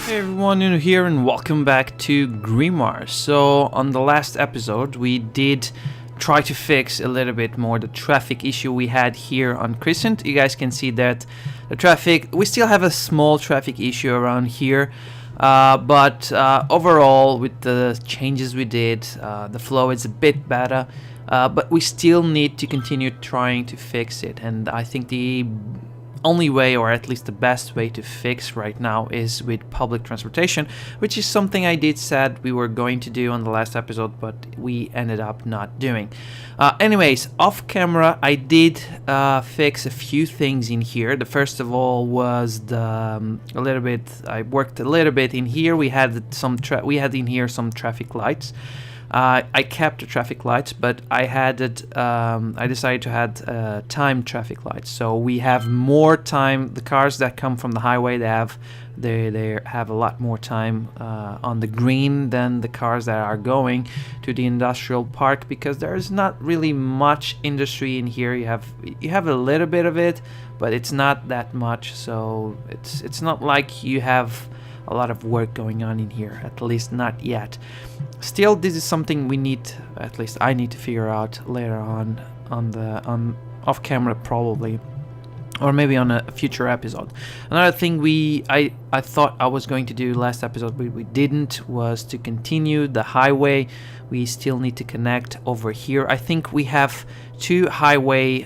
Hey everyone, new here and welcome back to Grimoire. So on the last episode we did try to fix a little bit more the traffic issue we had here on Crescent. You guys can see that the traffic, we still have a small traffic issue around here, but overall with the changes we did, the flow is a bit better, but we still need to continue trying to fix it. And I think the only way, or at least the best way to fix right now, is with public transportation, which is something I did said we were going to do on the last episode, but we ended up not doing. Anyways, off camera I did fix a few things in here. The first of all was I worked a little bit in here. We had in here some traffic lights. I kept the traffic lights, but I decided to add time traffic lights. So we have more time. The cars that come from the highway, they have a lot more time on the green than the cars that are going to the industrial park, because there's not really much industry in here. You have a little bit of it, but it's not that much. So it's not like you have a lot of work going on in here, at least not yet. Still, this is something at least I need to figure out later on off camera probably, or maybe on a future episode. Another thing I thought I was going to do last episode, but we didn't, was to continue the highway. We still need to connect over here. I think we have two highway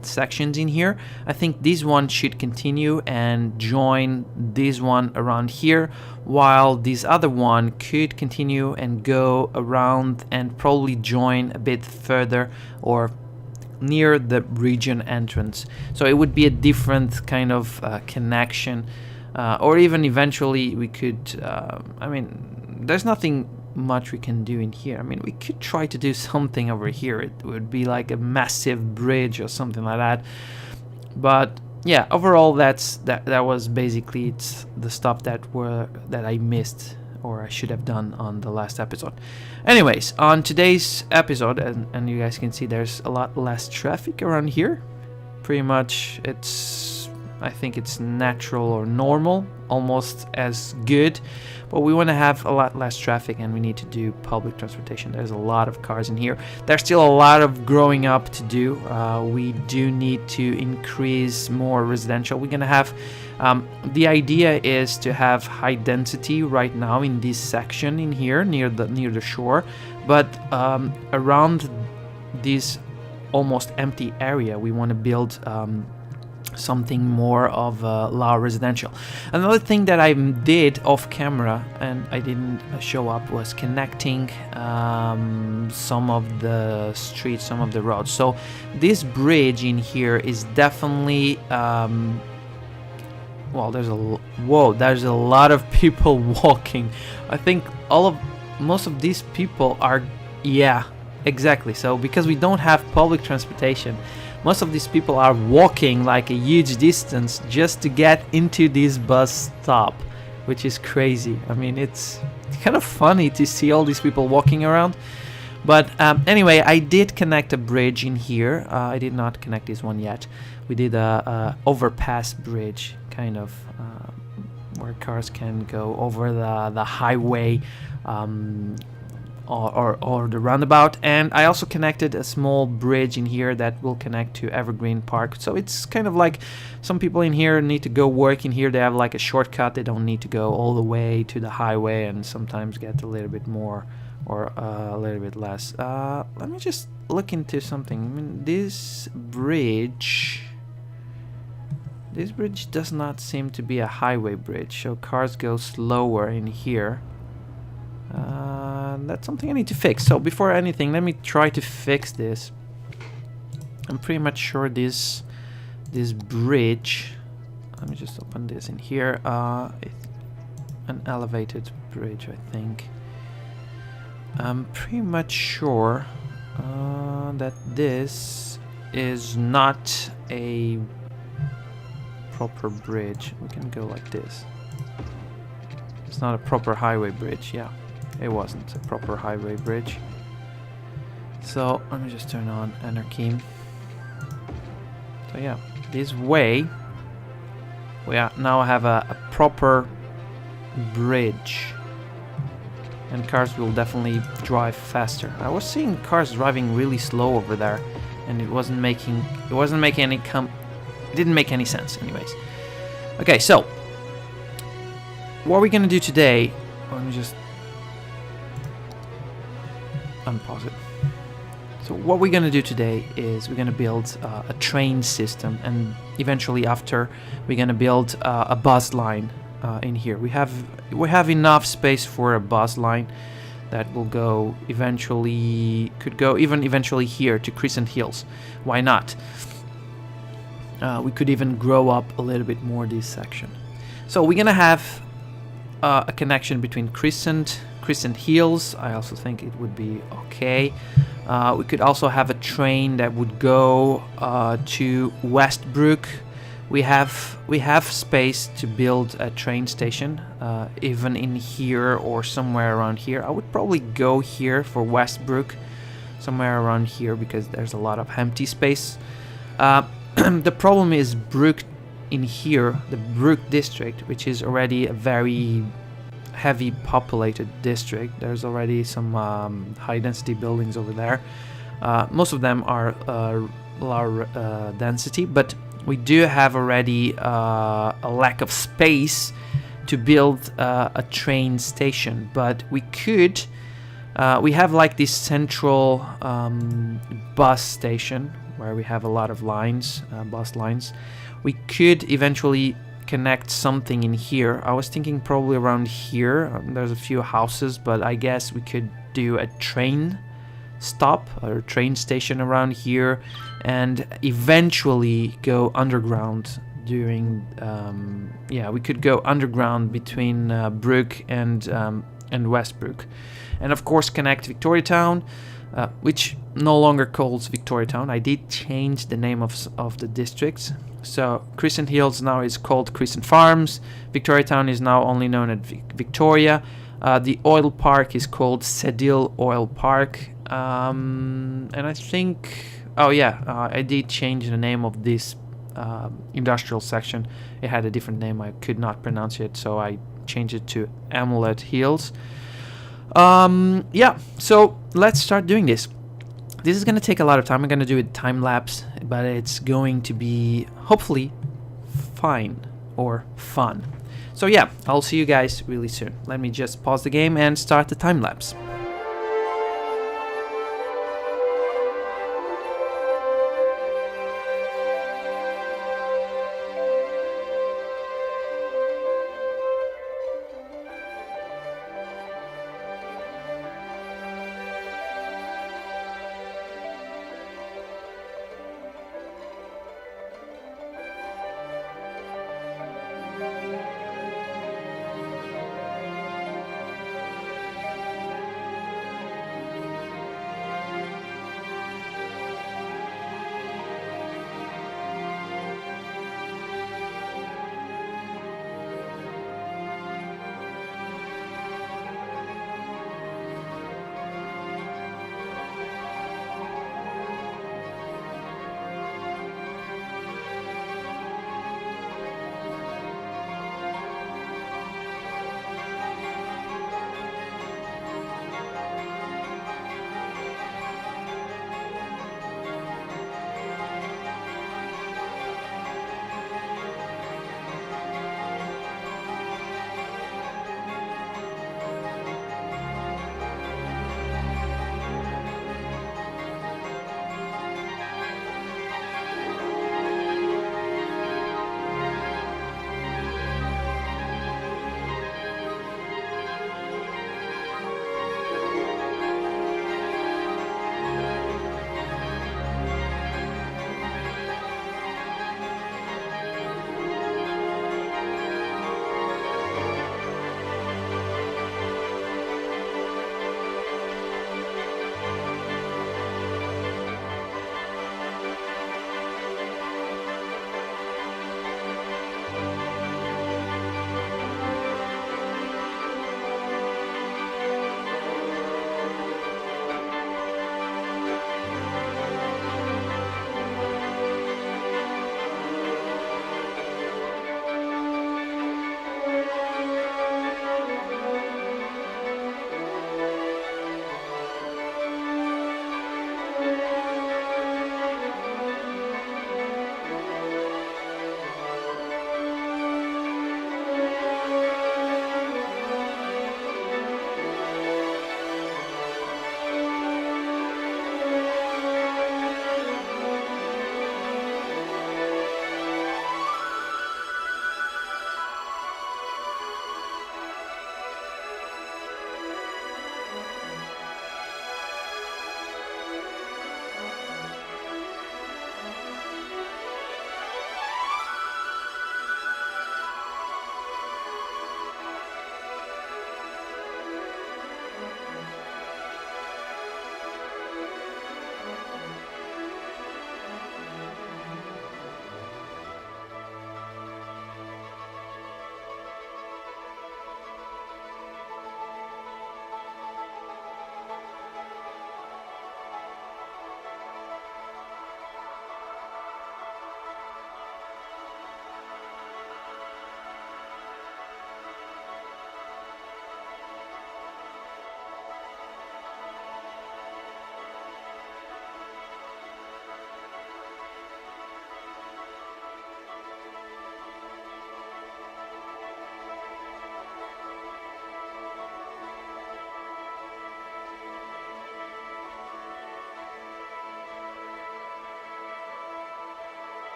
sections in here. I think this one should continue and join this one around here, while this other one could continue and go around and probably join a bit further or near the region entrance. So it would be a different kind of connection, or even eventually we could there's nothing much we can do in here. I mean, we could try to do something over here. It would be like a massive bridge or something like that, but yeah, overall that was basically the stuff that I missed, or I should have done on the last episode. Anyways, on today's episode, and you guys can see there's a lot less traffic around here. Pretty much I think it's natural or normal, almost as good, but we want to have a lot less traffic and we need to do public transportation. There's a lot of cars in here. There's still a lot of growing up to do. We do need to increase more residential. We're gonna have the idea is to have high density right now in this section in here near the shore, but around this almost empty area we want to build something more of low residential. Another thing that I did off camera and I didn't show up was connecting some of the streets, some of the roads. So this bridge in here is definitely there's a lot of people walking. I think most of these people are, yeah, exactly. So because we don't have public transportation, most of these people are walking like a huge distance just to get into this bus stop, which is crazy. I mean, it's kind of funny to see all these people walking around. But anyway, I did connect a bridge in here. I did not connect this one yet. We did a overpass bridge, kind of where cars can go over the highway, or the roundabout. And I also connected a small bridge in here that will connect to Evergreen Park. So it's kind of like some people in here need to go work in here. They have like a shortcut. They don't need to go all the way to the highway and sometimes get a little bit more or a little bit less. Let me just look into something. I mean, this bridge does not seem to be a highway bridge, so cars go slower in here. That's something I need to fix. So before anything, let me try to fix this. I'm pretty much sure this bridge, let me just open this in here, it's an elevated bridge, I think. I'm pretty much sure that this is not a proper bridge. We can go like this. It's not a proper highway bridge. Yeah, it wasn't a proper highway bridge. So let me just turn on anarchy. So yeah, this way, now I have a proper bridge. And cars will definitely drive faster. I was seeing cars driving really slow over there, and it didn't make any sense anyways. Okay, so what are we gonna do today? Let me just unpause it. So what we're gonna do today is we're gonna build a train system, and eventually after we're gonna build a bus line in here. We have enough space for a bus line that will go eventually, could go even eventually here to Crescent Hills. Why not? We could even grow up a little bit more this section. So we're gonna have a connection between Crescent Hills. I also think it would be okay. We could also have a train that would go to Westbrook. We have space to build a train station, even in here or somewhere around here. I would probably go here for Westbrook, somewhere around here, because there's a lot of empty space. The problem is Brook in here, the Brook district, which is already a very heavy populated district. There's already some high density buildings over there. Most of them are lower density, but we do have already a lack of space to build a train station. But we could, we have like this central bus station where we have a lot of lines, bus lines. We could eventually connect something in here. I was thinking probably around here. There's a few houses, but I guess we could do a train stop or train station around here, and eventually go underground during we could go underground between Brook and Westbrook, and of course connect Victoria Town, which no longer calls Victoria Town. I did change the name of the districts. So Crescent Hills now is called Crescent Farms. Victoria Town is now only known as Victoria. The oil park is called Sedil Oil Park. And I think, I did change the name of this industrial section. It had a different name. I could not pronounce it, so I changed it to Amulet Hills. So let's start doing this. This is going to take a lot of time. I'm going to do it time lapse, but it's going to be hopefully fine or fun. So yeah, I'll see you guys really soon. Let me just pause the game and start the time lapse.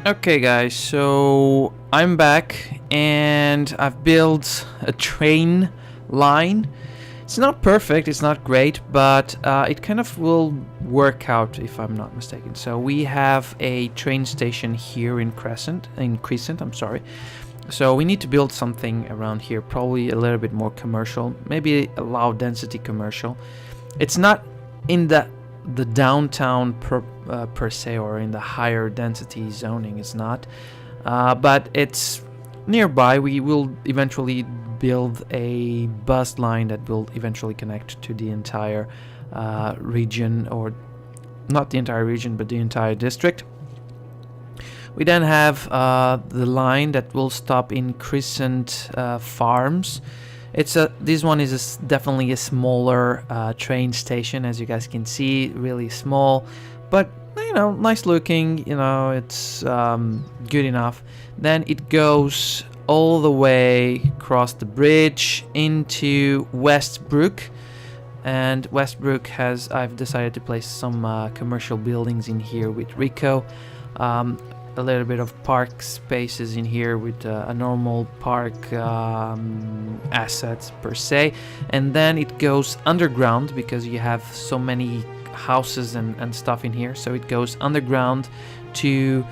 Okay guys, so I'm back and I've built a train line. It's not perfect, it's not great, but it kind of will work out if I'm not mistaken. So we have a train station here in Crescent, I'm sorry. So we need to build something around here, probably a little bit more commercial, maybe a low density commercial. It's not in the downtown per se, or in the higher density zoning, is not, but it's nearby. We will eventually build a bus line that will eventually connect to the entire region, or not the entire region but the entire district. We then have the line that will stop in Crescent Farms. This one is definitely a smaller train station, as you guys can see, really small, but nice looking. It's good enough. Then it goes all the way across the bridge into Westbrook, and Westbrook I've decided to place some commercial buildings in here with Rico. A little bit of park spaces in here with a normal park assets per se, and then it goes underground because you have so many houses and stuff in here. So it goes underground to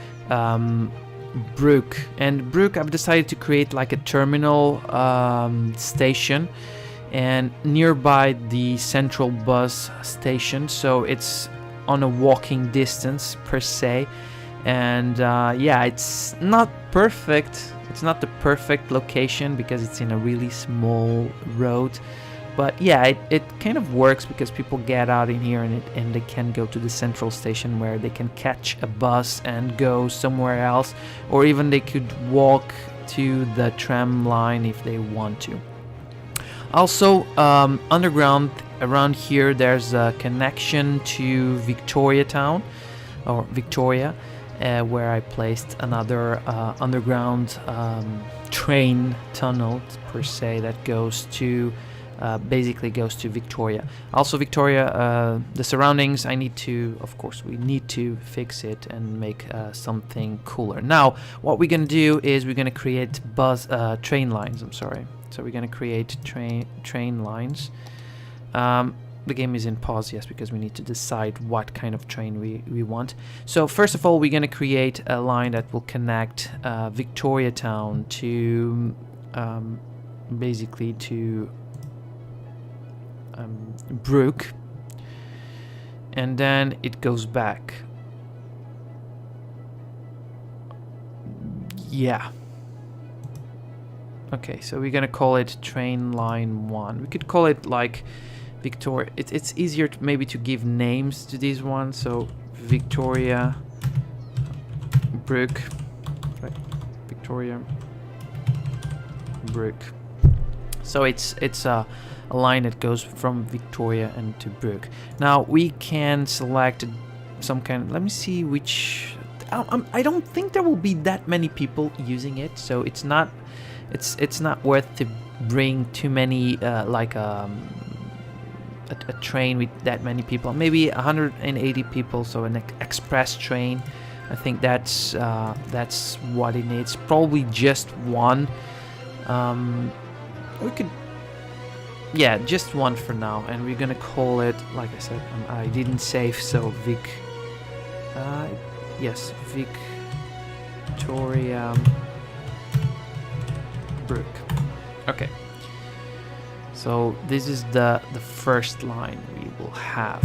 Brook, and Brook I've decided to create like a terminal station and nearby the central bus station, so it's on a walking distance per se. And yeah, it's not perfect. It's not the perfect location because it's in a really small road. But yeah, it kind of works because people get out in here and they can go to the central station where they can catch a bus and go somewhere else. Or even they could walk to the tram line if they want to. Also, underground around here, there's a connection to Victoria Town, or Victoria. Where I placed another underground train tunnel per se that goes to basically goes to Victoria. Also Victoria, the surroundings, of course we need to fix it and make something cooler. Now what we're gonna do is we're gonna create train lines, I'm sorry. So we're gonna create train lines. The game is in pause, yes, because we need to decide what kind of train we want. So first of all, we're going to create a line that will connect Victoria Town to basically to Brook, and then it goes back. Yeah. Okay, so we're going to call it Train Line 1. We could call it like Victoria. It's easier maybe to give names to these ones. So Victoria, Brook, right? Victoria, Brook. So it's a line that goes from Victoria and to Brook. Now we can select some kind. Let me see which. I don't think there will be that many people using it, so it's not worth to bring too many a train with that many people. Maybe 180 people, so an express train. I think that's what it needs. Probably just one. We could, yeah, just one for now, and we're gonna call it, like I said, I didn't save, so yes, Victoria Brook. Okay. So this is the first line we will have.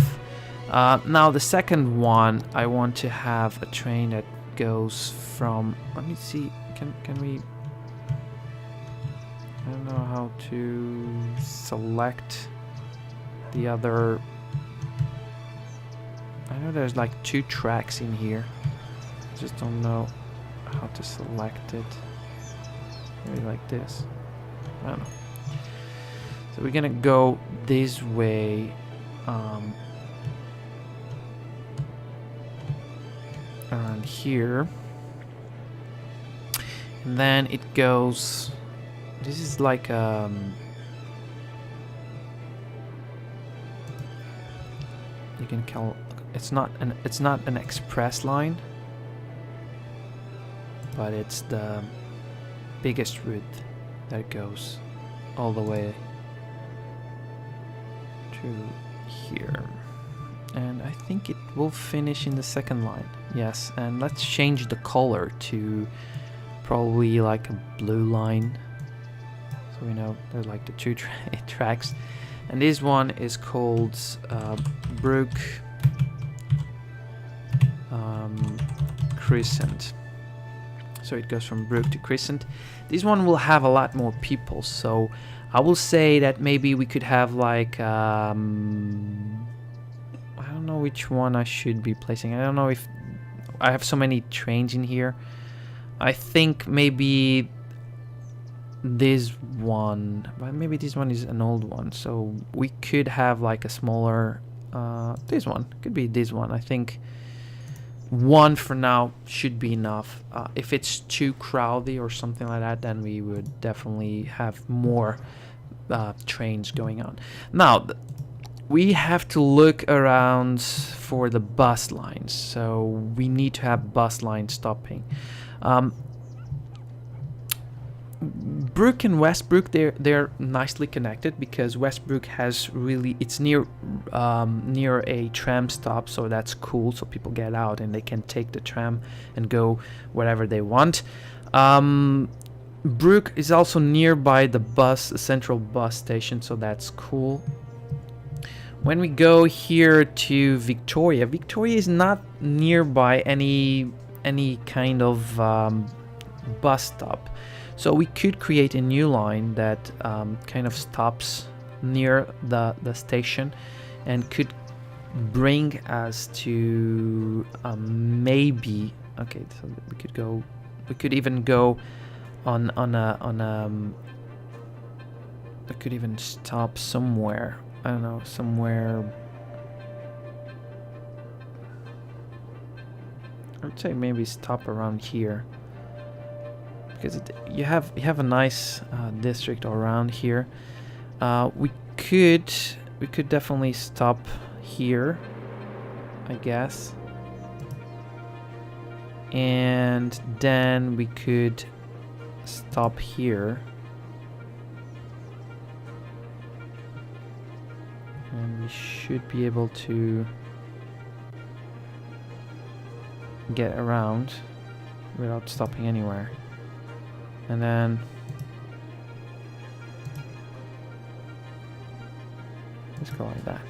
Now the second one, I want to have a train that goes from. Let me see. Can we? I don't know how to select the other. I know there's like 2 tracks in here. I just don't know how to select it. Maybe like this. I don't know. So we're gonna go this way, around here, and then it goes. This is like you can call. It's not an express line. but it's the biggest route that goes all the way to here. And I think it will finish in the second line. Yes, and let's change the color to probably like a blue line. So we know they're like the two tracks. And this one is called Brook Crescent. So it goes from Brook to Crescent. This one will have a lot more people. So I will say that maybe we could have like... I don't know which one I should be placing. I don't know if... I have so many trains in here. I think maybe this one, but maybe this one is an old one, so we could have like a smaller this one could be this one. I think one for now should be enough. If it's too crowded or something like that, then we would definitely have more trains going on. Now we have to look around for the bus lines, so we need to have bus lines stopping. Brook and Westbrook, they're nicely connected because Westbrook has really, it's near a tram stop, so that's cool. So people get out and they can take the tram and go wherever they want. Brook is also nearby the central bus station, so that's cool. When we go here to Victoria, Victoria is not nearby any kind of bus stop. So we could create a new line that kind of stops near the station and could bring us to maybe, okay, so we could even go on we could even stop somewhere. I don't know, somewhere. I would say maybe stop around here. Because you have a nice district around here. We could definitely stop here, I guess, and then we could stop here, and we should be able to get around without stopping anywhere. And then let's go like that.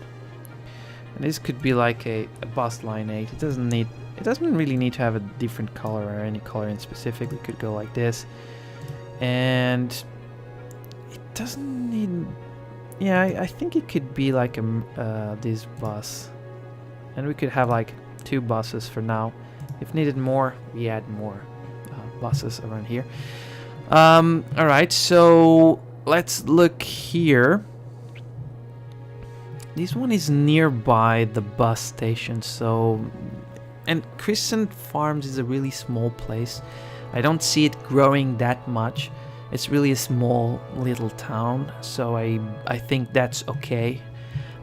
And this could be like a bus line 8. It doesn't really need to have a different color or any color in specific. We could go like this. And it doesn't need, yeah, I think it could be like this bus. And we could have like 2 buses for now. If needed more, we add more buses around here. Alright, so let's look here. This one is nearby the bus station, so... And Crescent Farms is a really small place. I don't see it growing that much. It's really a small little town, so I think that's okay.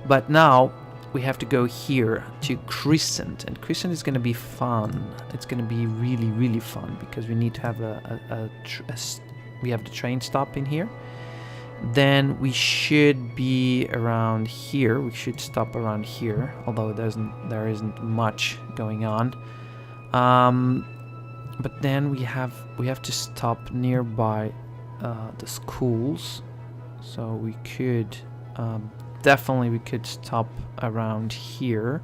But now we have to go here to Crescent, and Crescent is going to be fun. It's going to be really, really fun because we need to have we have the train stop in here. Then we should be around here. We should stop around here, although there isn't much going on. But then we have to stop nearby the schools, so we could definitely we could stop around here.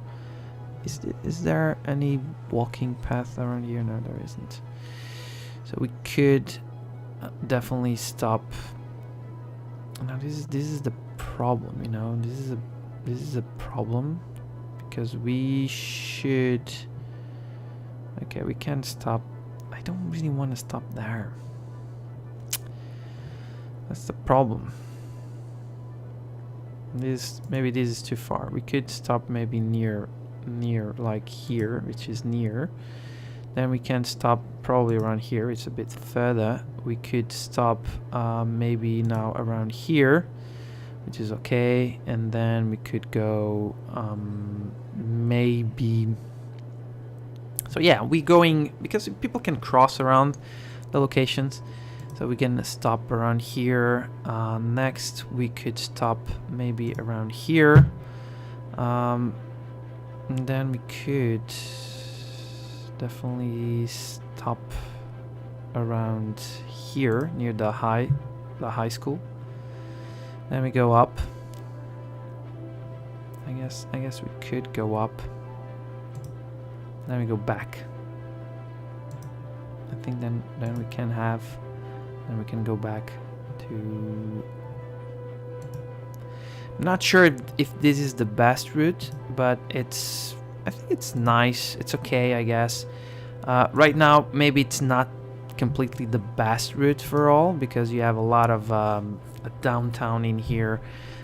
Is there any walking path around here? No, there isn't. So we could definitely stop. Now this is the problem, you know. This is a problem because we should. Okay, we can stop. I don't really want to stop there. That's the problem. Maybe this is too far. We could stop maybe near like here, which is near. Then we can stop probably around here. It's a bit further. We could stop maybe now around here, which is okay. And then we could go maybe So yeah, we going because people can cross around the locations. So we can stop around here. Next, we could stop maybe around here. And then we could definitely stop around here near the high school. Then we go up. I guess we could go up. Then we go back. I think then we can have. Then we can go back to. I'm not sure if this is the best route, but I think it's nice. It's okay, I guess. Right now, maybe it's not completely the best route for all because you have a lot of downtown in here.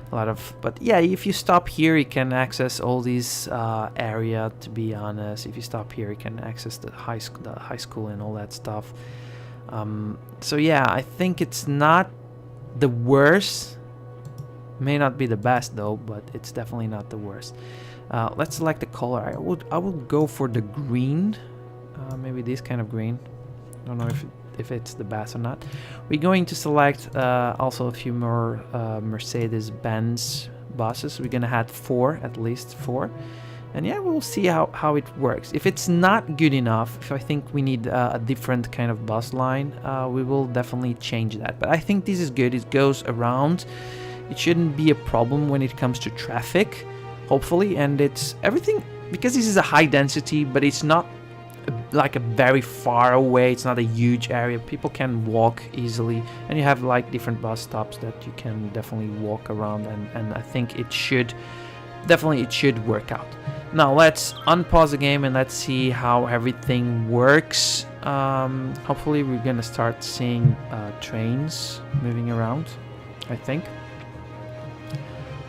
But yeah, if you stop here, you can access all these area. To be honest, if you stop here, you can access the high school and all that stuff. So yeah, I think it's not the worst. May not be the best though, but it's definitely not the worst. Let's select the color. I would go for the green. Maybe this kind of green. I don't know if it's the best or not. We're going to select also a few more Mercedes-Benz buses. We're gonna add at least four. And yeah, we'll see how it works. If it's not good enough, if I think we need a different kind of bus line, we will definitely change that. But I think this is good. It goes around. It shouldn't be a problem when it comes to traffic, hopefully. And it's everything, because this is a high density, but it's not like a very far away. It's not a huge area. People can walk easily. And you have like different bus stops that you can definitely walk around. And I think it should work out. Now let's unpause the game and let's see how everything works. Hopefully we're gonna start seeing trains moving around, I think.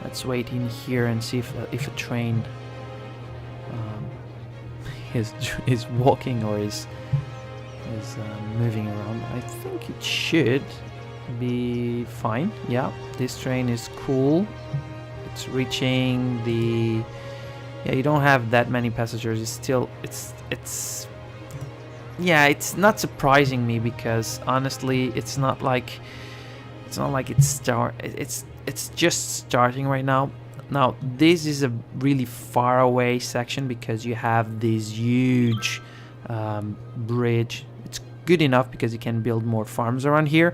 Let's wait in here and see if a train is walking or is moving around. I think it should be fine. Yeah, this train is cool. It's reaching the. Yeah, you don't have that many passengers. It's not surprising me because honestly, it's not like it's just starting right now. Now this is a really far away section because you have this huge bridge. It's good enough because you can build more farms around here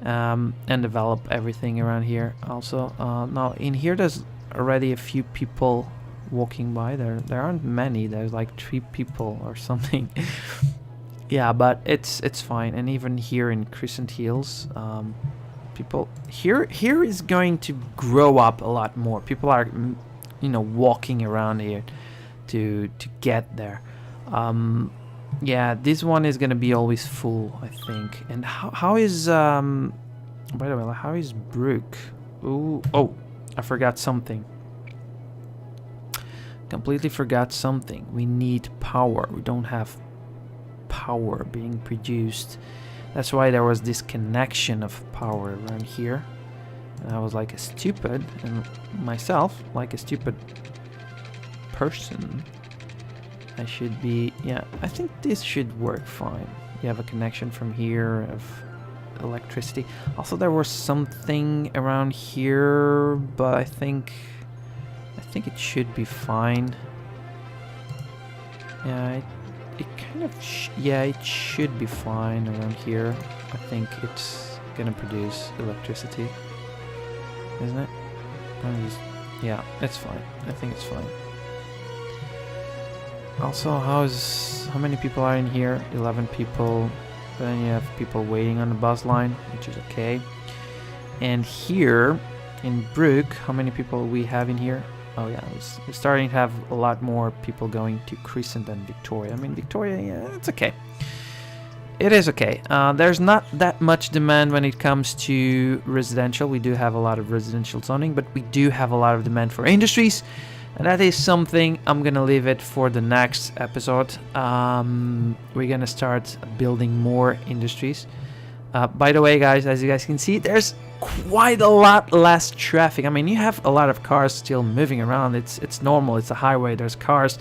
and develop everything around here. Also, now in here there's already a few people walking by. There aren't many. There's like 3 people or something. Yeah, but it's fine. And even here in Crescent Hills, people here is going to grow up a lot more. People are walking around here to get there. Yeah, this one is gonna be always full, I think. And how is by the way, how is Brook? Oh, I forgot something. Completely forgot something. We need power. We don't have power being produced. That's why there was this connection of power around here. And I was like a stupid, and myself, like a stupid person, I should be, yeah, I think this should work fine. You have a connection from here of electricity. Also, there was something around here, but I think it should be fine. Yeah, it kind of it should be fine around here. I think it's gonna produce electricity, isn't it? Yeah, it's fine. I think it's fine. Also, how many people are in here? 11 people. Then you have people waiting on the bus line, which is okay. And here in Brook, how many people we have in here? Oh yeah, we're starting to have a lot more people going to Crescent and Victoria. I mean, Victoria, yeah, it's okay. It is okay. There's not that much demand when it comes to residential. We do have a lot of residential zoning, but we do have a lot of demand for industries. And that is something I'm gonna leave it for the next episode. We're gonna start building more industries. By the way, guys, as you guys can see, there's quite a lot less traffic. I mean, you have a lot of cars still moving around. It's normal. It's a highway. There's cars.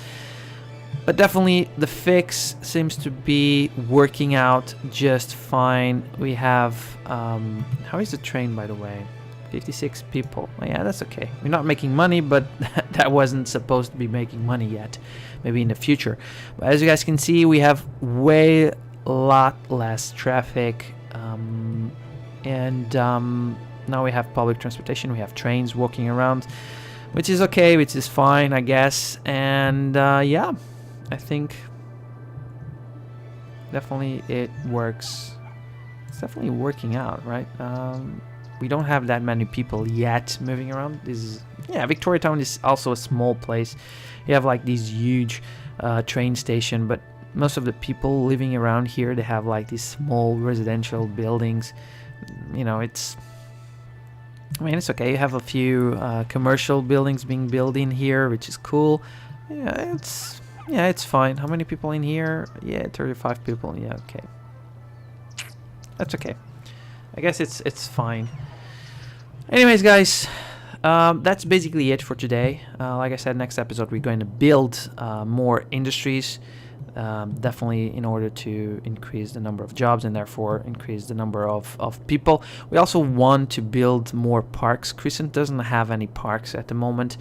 But definitely the fix seems to be working out just fine. We have how is the train, by the way? 56 people. Oh, yeah, that's okay. We're not making money, but that wasn't supposed to be making money yet. Maybe in the future. But as you guys can see, we have way lot less traffic, and now we have public transportation. We have trains walking around, which is okay, which is fine, I guess. And yeah, I think definitely it works. It's definitely working out, right? We don't have that many people yet moving around. This is, yeah, Victoria Town is also a small place. You have like these huge train station, but most of the people living around here, they have like these small residential buildings. You know, it's, I mean, it's okay. You have a few commercial buildings being built in here, which is cool. Yeah, it's fine. How many people in here? Yeah, 35 people. Yeah, okay. That's okay. I guess it's fine. Anyways, guys, that's basically it for today. Like I said, next episode we're going to build more industries, definitely in order to increase the number of jobs and therefore increase the number of people. We also want to build more parks. Crescent doesn't have any parks at the moment.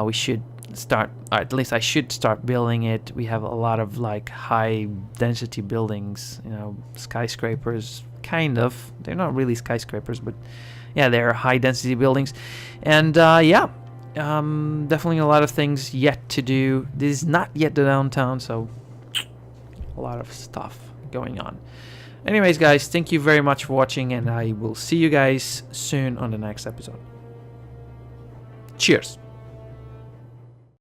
We should start, or at least I should start building it. We have a lot of like high density buildings, you know, skyscrapers, kind of. They're not really skyscrapers, but yeah, they're high density buildings. And yeah, definitely a lot of things yet to do. This is not yet the downtown, so a lot of stuff going on. Anyways, guys, thank you very much for watching, and I will see you guys soon on the next episode. Cheers.